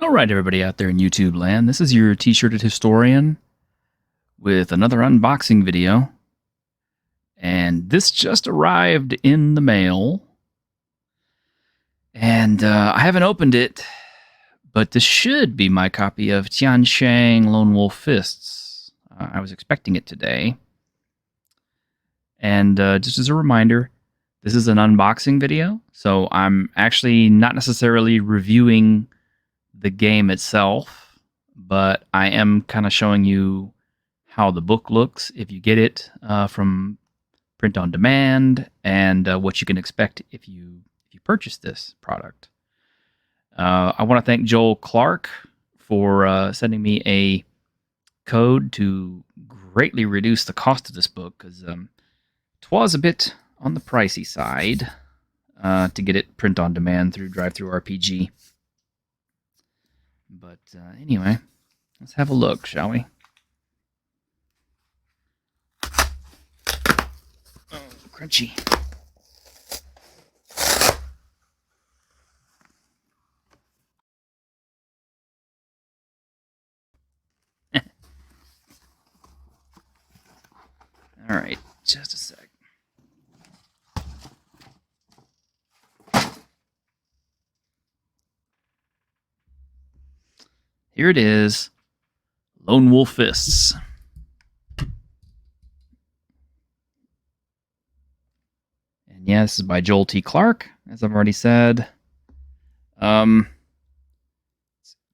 All right, everybody out there in YouTube land, this is your T-shirted historian with another unboxing video. And this just arrived in the mail. And I haven't opened it, but this should be my copy of Tian, Shang, Lone Wolf Fists. I was expecting it today. And just as a reminder, this is an unboxing video, so I'm actually not necessarily reviewing the game itself, but I am kind of showing you how the book looks if you get it from print on demand, and what you can expect if you purchase this product. I want to thank Joel Clark for sending me a code to greatly reduce the cost of this book, because it was a bit on the pricey side to get it print on demand through DriveThruRPG. But anyway, let's have a look, shall we? Oh, crunchy. All right, just a sec. Here it is, Lone Wolf Fists. And yeah, this is by Joel T. Clark, as I've already said. It's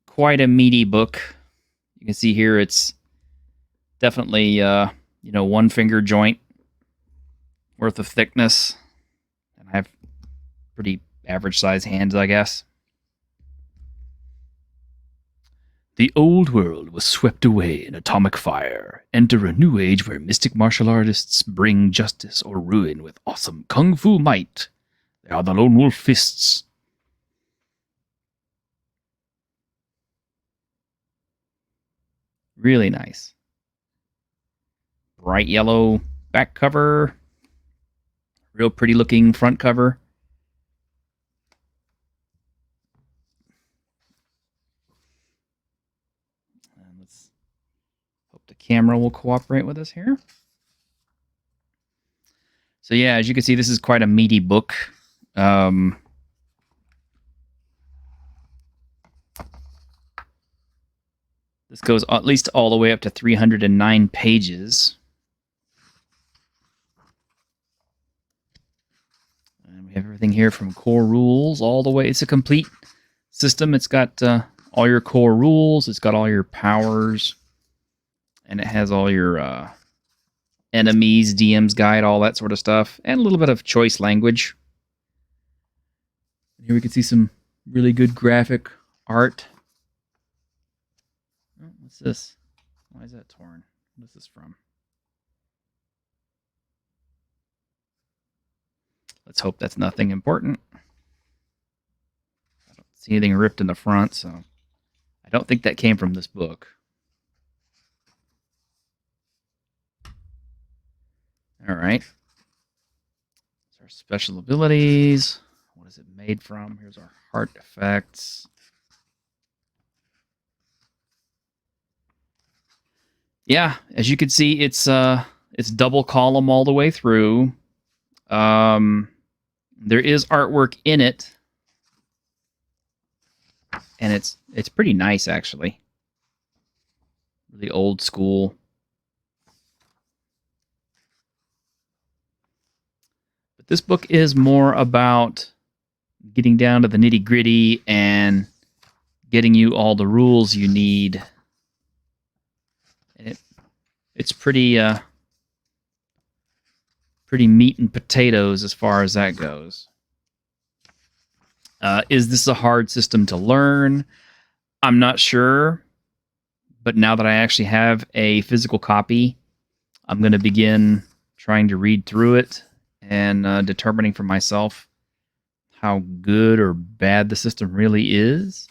quite a meaty book. You can see here it's definitely, one finger joint worth of thickness. And I have pretty average size hands, I guess. The old world was swept away in atomic fire. Enter a new age where mystic martial artists bring justice or ruin with awesome kung fu might. They are the Lone Wolf Fists. Really nice. Bright yellow back cover. Real pretty looking front cover. And let's hope the camera will cooperate with us here. So yeah, as you can see, this is quite a meaty book. This goes at least all the way up to 309 pages. And we have everything here from core rules all the way. It's a complete system. It's got all your core rules. It's got all your powers. And it has all your enemies, DM's guide, all that sort of stuff. And a little bit of choice language. And here we can see some really good graphic art. Oh, what's this? Why is that torn? What is this from? Let's hope that's nothing important. I don't see anything ripped in the front, so I don't think that came from this book. All right. Our special abilities. What is it made from? Here's our heart effects. Yeah, as you can see, it's double column all the way through. There is artwork in it, and it's pretty nice, actually. Really old school. But this book is more about getting down to the nitty-gritty and getting you all the rules you need. And it's pretty meat and potatoes as far as that goes. Is this a hard system to learn? I'm not sure. But now that I actually have a physical copy, I'm going to begin trying to read through it and determining for myself how good or bad the system really is.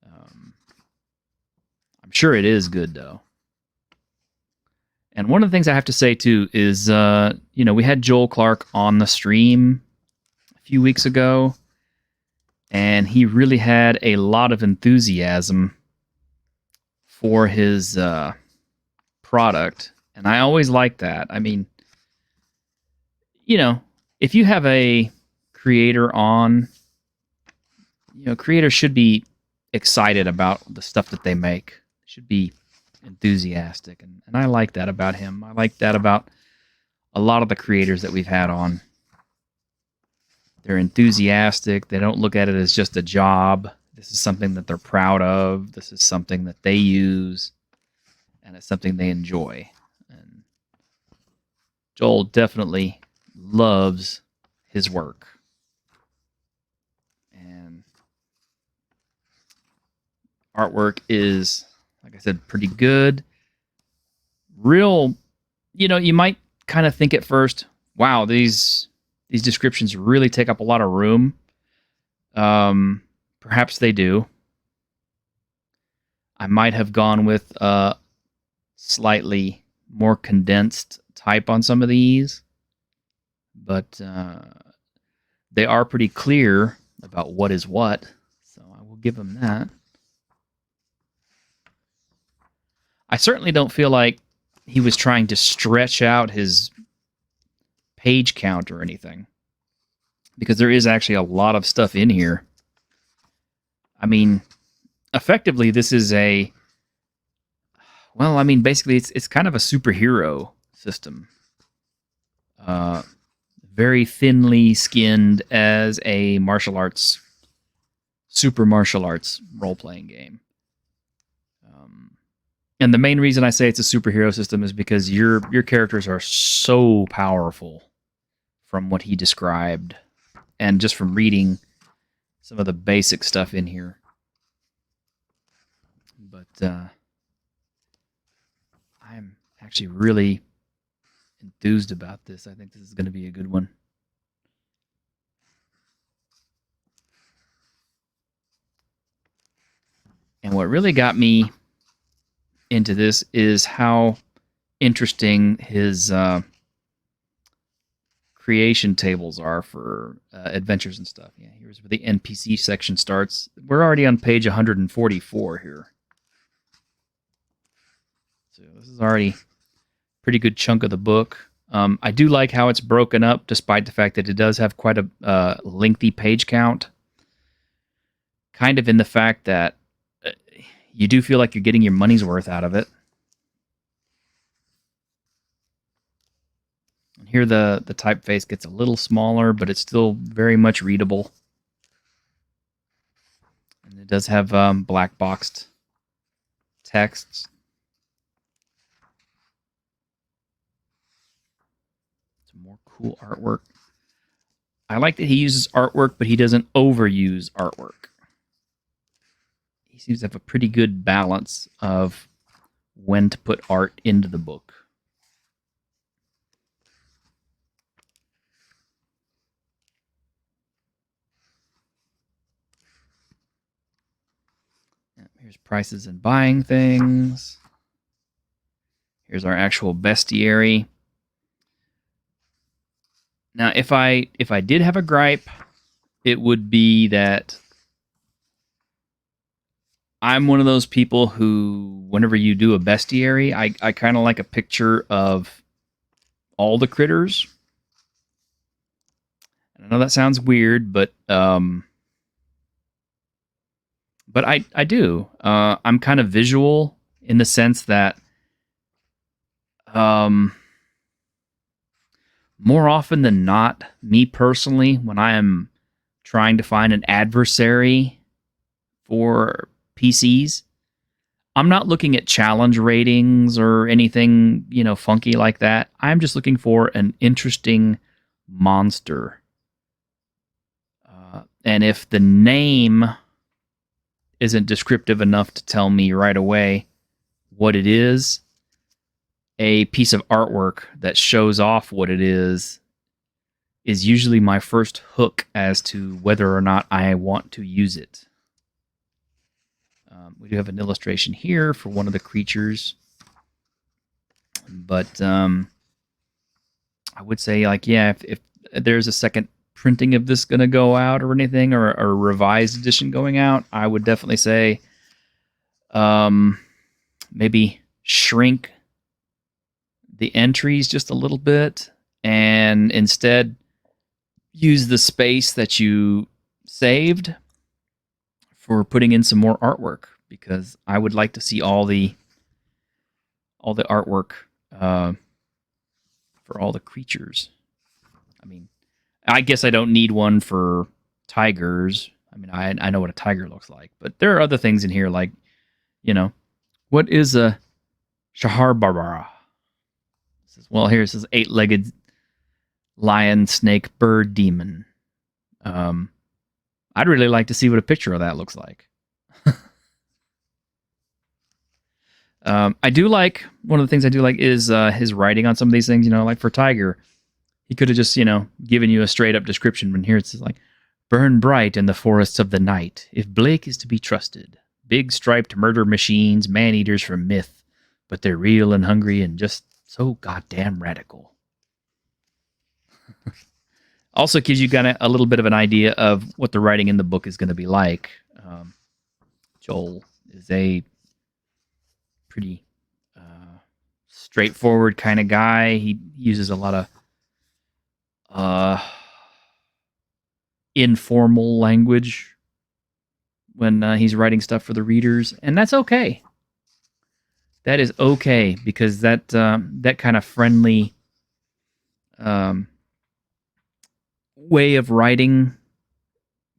I'm sure it is good, though. And one of the things I have to say, too, is, we had Joel Clark on the stream a few weeks ago, and he really had a lot of enthusiasm for his product, and I always like that. I mean, if you have a creator on, creators should be excited about the stuff that they make. Should be enthusiastic, and I like that about him. I like that about a lot of the creators that we've had on. They're enthusiastic. They don't look at it as just a job. This is something that they're proud of. This is something that they use, and it's something they enjoy. And Joel definitely loves his work. And artwork is, like I said, pretty good. Real, you might kind of think at first, wow, these descriptions really take up a lot of room. Perhaps they do. I might have gone with a slightly more condensed type on some of these, but they are pretty clear about what is what, so I will give them that. I certainly don't feel like he was trying to stretch out his page count or anything, because there is actually a lot of stuff in here. I mean, effectively, this is basically it's kind of a superhero system. Very thinly skinned as a super martial arts role-playing game. And the main reason I say it's a superhero system is because your characters are so powerful from what he described, and just from reading some of the basic stuff in here. But I'm actually really enthused about this. I think this is going to be a good one. And what really got me into this is how interesting his creation tables are for adventures and stuff. Yeah, here's where the NPC section starts. We're already on page 144 here. So this is already a pretty good chunk of the book. I do like how it's broken up, despite the fact that it does have quite a lengthy page count. Kind of in the fact that you do feel like you're getting your money's worth out of it. And here the typeface gets a little smaller, but it's still very much readable. And it does have black boxed texts. Some more cool artwork. I like that he uses artwork, but he doesn't overuse artwork. He seems to have a pretty good balance of when to put art into the book. Here's prices and buying things. Here's our actual bestiary. Now, if I did have a gripe, it would be that I'm one of those people who, whenever you do a bestiary, I kind of like a picture of all the critters. I know that sounds weird, but I do. I'm kind of visual in the sense that more often than not, me personally, when I am trying to find an adversary for PCs, I'm not looking at challenge ratings or anything, funky like that. I'm just looking for an interesting monster. And if the name isn't descriptive enough to tell me right away what it is, a piece of artwork that shows off what it is usually my first hook as to whether or not I want to use it. We do have an illustration here for one of the creatures, but I would say, if there's a second printing of this going to go out or anything, or a revised edition going out, I would definitely say maybe shrink the entries just a little bit and instead use the space that you saved for putting in some more artwork, because I would like to see all the artwork for all the creatures. I mean, I guess I don't need one for tigers. I mean, I know what a tiger looks like, but there are other things in here like, what is a Shahar Barbara? Well, here's this 8-legged lion, snake, bird, demon. I'd really like to see what a picture of that looks like. I do like, one of the things I do like is his writing on some of these things. Like for Tiger, he could have just, given you a straight up description. But here it's like, burn bright in the forests of the night, if Blake is to be trusted. Big striped murder machines, man-eaters from myth, but they're real and hungry and just so goddamn radical. Also gives you kind of a little bit of an idea of what the writing in the book is going to be like. Joel is a pretty straightforward kind of guy. He uses a lot of informal language when he's writing stuff for the readers, and that's okay. That is okay, because that kind of friendly way of writing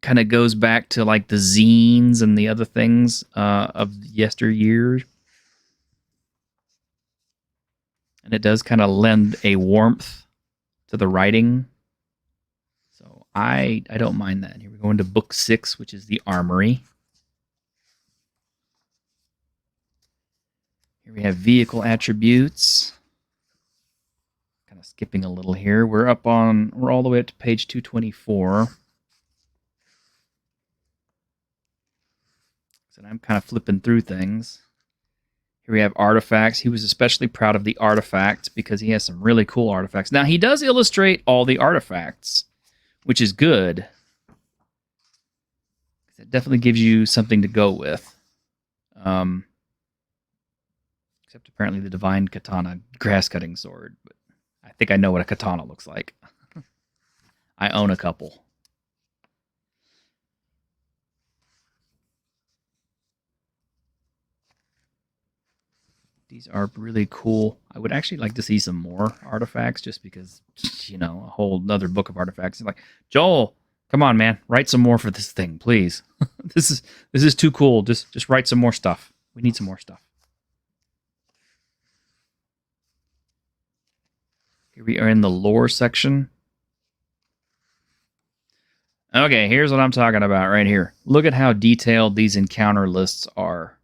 kind of goes back to like the zines and the other things of yesteryear. And it does kind of lend a warmth to the writing. So I don't mind that. Here we go into book 6, which is the Armory. Here we have vehicle attributes. Kind of skipping a little here. We're all the way up to page 224. So I'm kind of flipping through things. Here we have artifacts. He was especially proud of the artifacts because he has some really cool artifacts. Now, he does illustrate all the artifacts, which is good. It definitely gives you something to go with. Except apparently the Divine Katana grass-cutting sword. But I think I know what a katana looks like. I own a couple. These are really cool. I would actually like to see some more artifacts just because, a whole other book of artifacts. Like, Joel, come on, man. Write some more for this thing, please. This is too cool. Just write some more stuff. We need some more stuff. Here we are in the lore section. Okay, here's what I'm talking about right here. Look at how detailed these encounter lists are.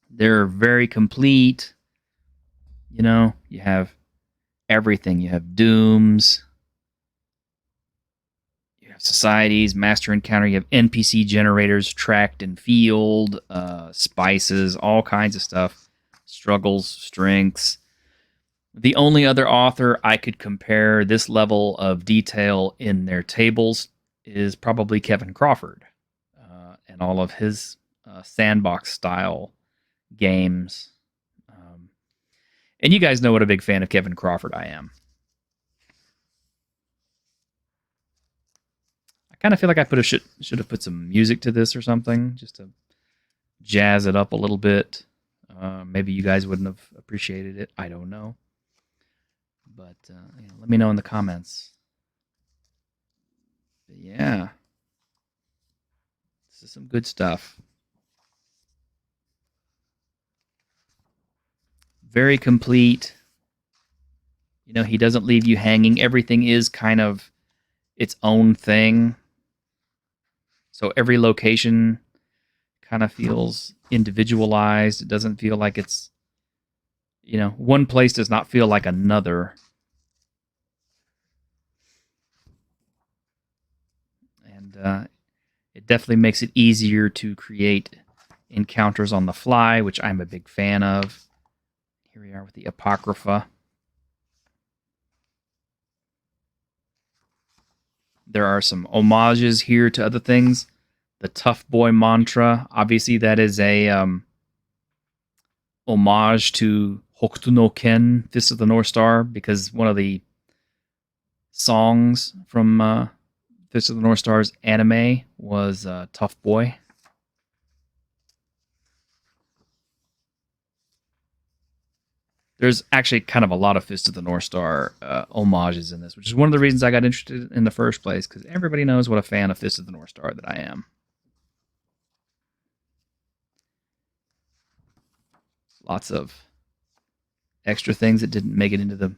They're very complete. You have everything. You have dooms. You have societies, master encounter. You have NPC generators, tracked and field, spices, all kinds of stuff. Struggles, strengths. The only other author I could compare this level of detail in their tables is probably Kevin Crawford and all of his sandbox style games. And you guys know what a big fan of Kevin Crawford I am. I kind of feel like I should have put some music to this or something just to jazz it up a little bit. Maybe you guys wouldn't have appreciated it. I don't know. But let me know in the comments. But yeah. This is some good stuff. Very complete. He doesn't leave you hanging. Everything is kind of its own thing. So every location kind of feels individualized. It doesn't feel like it's, one place does not feel like another. And it definitely makes it easier to create encounters on the fly, which I'm a big fan of. Here we are with the Apocrypha. There are some homages here to other things. The tough boy mantra, obviously, that is a homage to Hokuto no Ken, Fist of the North Star, because one of the songs from Fist of the North Star's anime was Tough Boy. There's actually kind of a lot of Fist of the North Star homages in this, which is one of the reasons I got interested in the first place, because everybody knows what a fan of Fist of the North Star that I am. Lots of extra things that didn't make it into the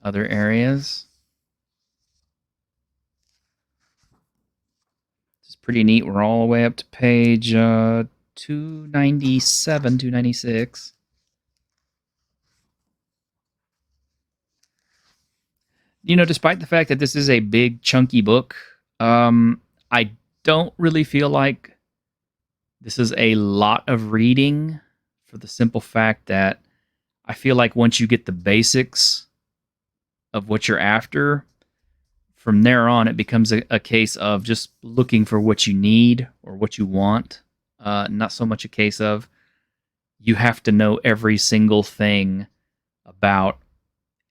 other areas. It's pretty neat. We're all the way up to page 297, 296. You know, despite the fact that this is a big, chunky book, I don't really feel like this is a lot of reading, for the simple fact that I feel like once you get the basics of what you're after, from there on, it becomes a case of just looking for what you need or what you want. Not so much a case of you have to know every single thing about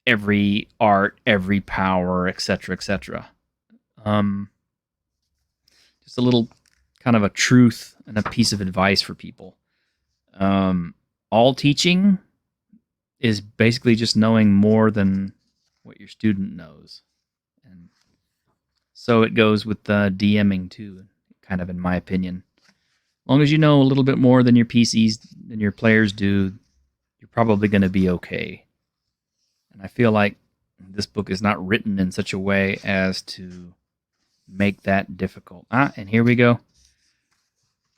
every art, every power, etc., etc. Just a little kind of a truth and a piece of advice for people. All teaching is basically just knowing more than what your student knows. And so it goes with DMing too, kind of in my opinion. As long as you know a little bit more than your PCs, than your players do, you're probably going to be okay. And I feel like this book is not written in such a way as to make that difficult. And here we go.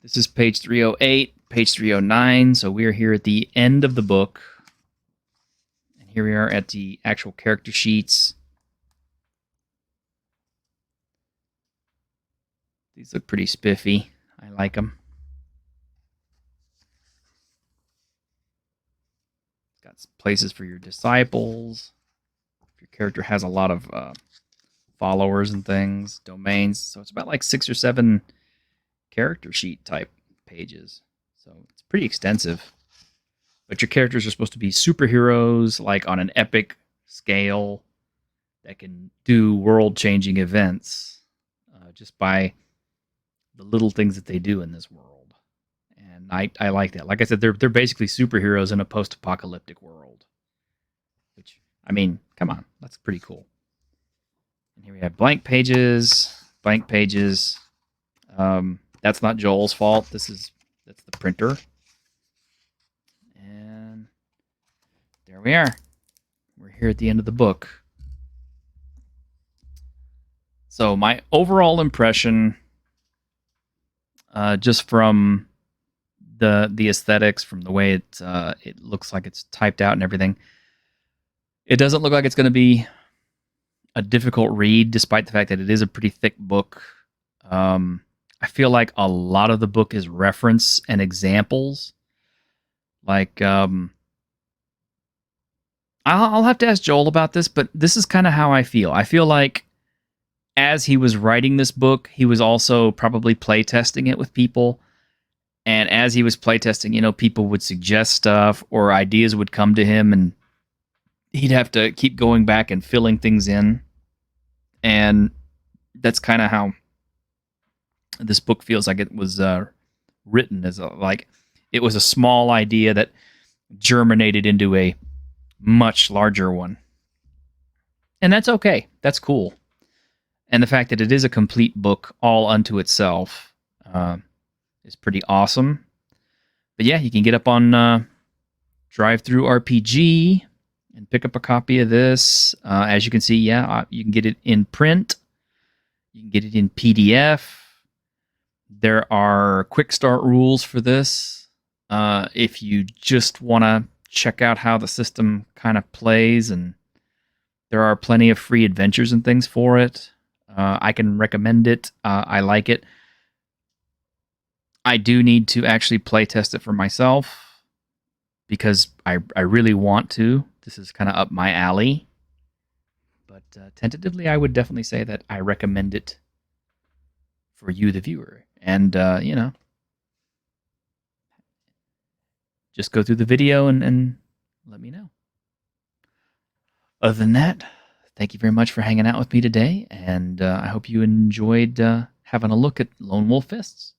This is page 308, page 309. So we are here at the end of the book. And here we are at the actual character sheets. These look pretty spiffy. I like them. It's got places for your disciples. If your character has a lot of followers and things, domains. So it's about like 6 or 7 character sheet type pages. So it's pretty extensive. But your characters are supposed to be superheroes, like on an epic scale, that can do world-changing events just by the little things that they do in this world. And I like that. Like I said, they're basically superheroes in a post-apocalyptic world. Which, I mean, come on, that's pretty cool. And here we have blank pages, blank pages. That's not Joel's fault. That's the printer. And there we are. We're here at the end of the book. So my overall impression, just from the aesthetics, from the way it looks like it's typed out and everything, it doesn't look like it's going to be a difficult read, despite the fact that it is a pretty thick book. I feel like a lot of the book is reference and examples. Like, I'll have to ask Joel about this, but this is kind of how I feel. I feel like as he was writing this book, he was also probably playtesting it with people. And as he was playtesting, you know, people would suggest stuff or ideas would come to him, and he'd have to keep going back and filling things in. And that's kind of how this book feels like it was written, as like it was a small idea that germinated into a much larger one. And that's okay. That's cool. And the fact that it is a complete book all unto itself is pretty awesome. But yeah, you can get up on Drive-Thru RPG and pick up a copy of this. As you can see, yeah, you can get it in print. You can get it in PDF. There are quick start rules for this. If you just want to check out how the system kind of plays, and there are plenty of free adventures and things for it. I can recommend it. I like it. I do need to actually play test it for myself because I really want to. This is kind of up my alley. But tentatively, I would definitely say that I recommend it for you, the viewer. And, just go through the video and let me know. Other than that, thank you very much for hanging out with me today, and I hope you enjoyed having a look at Lone Wolf Fists.